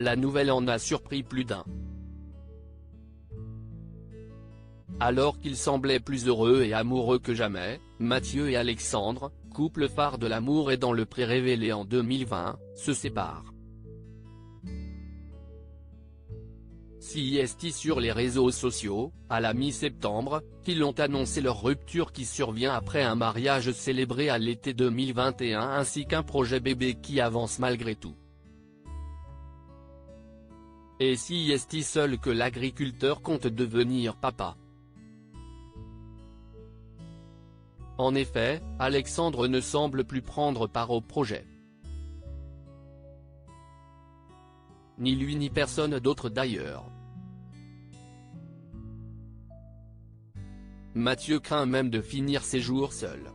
La nouvelle en a surpris plus d'un. Alors qu'ils semblaient plus heureux et amoureux que jamais, Mathieu et Alexandre, couple phare de l'amour et dans le pré révélé en 2020, se séparent. CIST sur les réseaux sociaux, à la mi-septembre, qu'ils ont annoncé leur rupture qui survient après un mariage célébré à l'été 2021 ainsi qu'un projet bébé qui avance malgré tout. Et CIST seul que l'agriculteur compte devenir papa. En effet, Alexandre ne semble plus prendre part au projet. Ni lui ni personne d'autre d'ailleurs. Mathieu craint même de finir ses jours seul.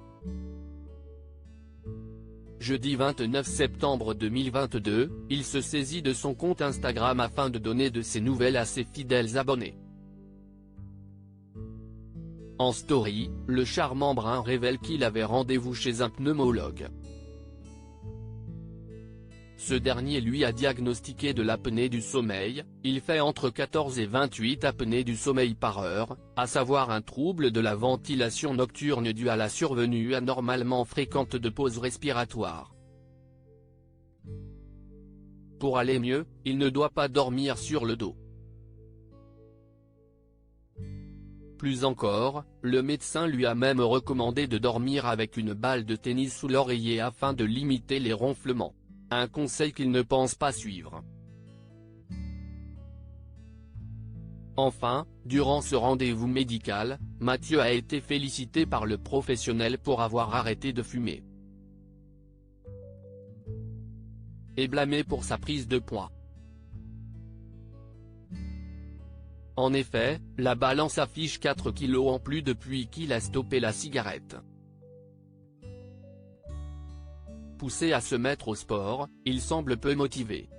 Jeudi 29 septembre 2022, il se saisit de son compte Instagram afin de donner de ses nouvelles à ses fidèles abonnés. En story, le charmant brun révèle qu'il avait rendez-vous chez un pneumologue. Ce dernier lui a diagnostiqué de l'apnée du sommeil, il fait entre 14 et 28 apnées du sommeil par heure, à savoir un trouble de la ventilation nocturne dû à la survenue anormalement fréquente de pauses respiratoires. Pour aller mieux, il ne doit pas dormir sur le dos. Plus encore, le médecin lui a même recommandé de dormir avec une balle de tennis sous l'oreiller afin de limiter les ronflements. Un conseil qu'il ne pense pas suivre. Enfin, durant ce rendez-vous médical, Mathieu a été félicité par le professionnel pour avoir arrêté de fumer. Et blâmé pour sa prise de poids. En effet, la balance affiche 4 kilos en plus depuis qu'il a stoppé la cigarette. Poussé à se mettre au sport, il semble peu motivé.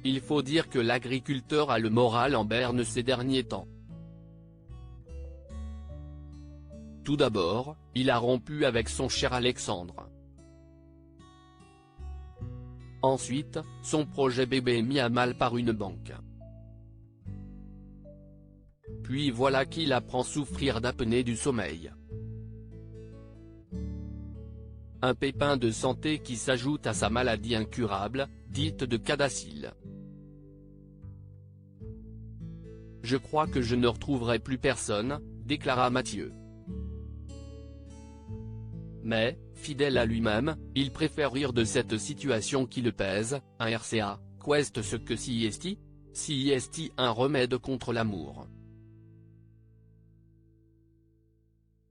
Il faut dire que l'agriculteur a le moral en berne ces derniers temps. Tout d'abord, il a rompu avec son cher Alexandre. Ensuite, son projet bébé est mis à mal par une banque. Puis voilà qu'il apprend à souffrir d'apnée du sommeil. Un pépin de santé qui s'ajoute à sa maladie incurable, dite de Cadacille. Je crois que je ne retrouverai plus personne, déclara Mathieu. Mais, fidèle à lui-même, il préfère rire de cette situation qui le pèse. Un RCA, Quest ce que CIST ? CIST un remède contre l'amour.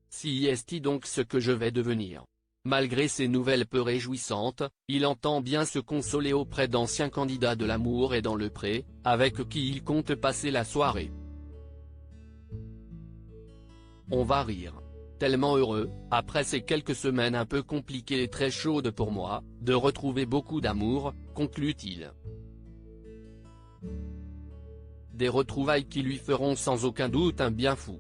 CIST donc ce que je vais devenir. Malgré ces nouvelles peu réjouissantes, il entend bien se consoler auprès d'anciens candidats de l'amour et dans le pré, avec qui il compte passer la soirée. On va rire. Tellement heureux, après ces quelques semaines un peu compliquées et très chaudes pour moi, de retrouver beaucoup d'amour, conclut-il. Des retrouvailles qui lui feront sans aucun doute un bien fou.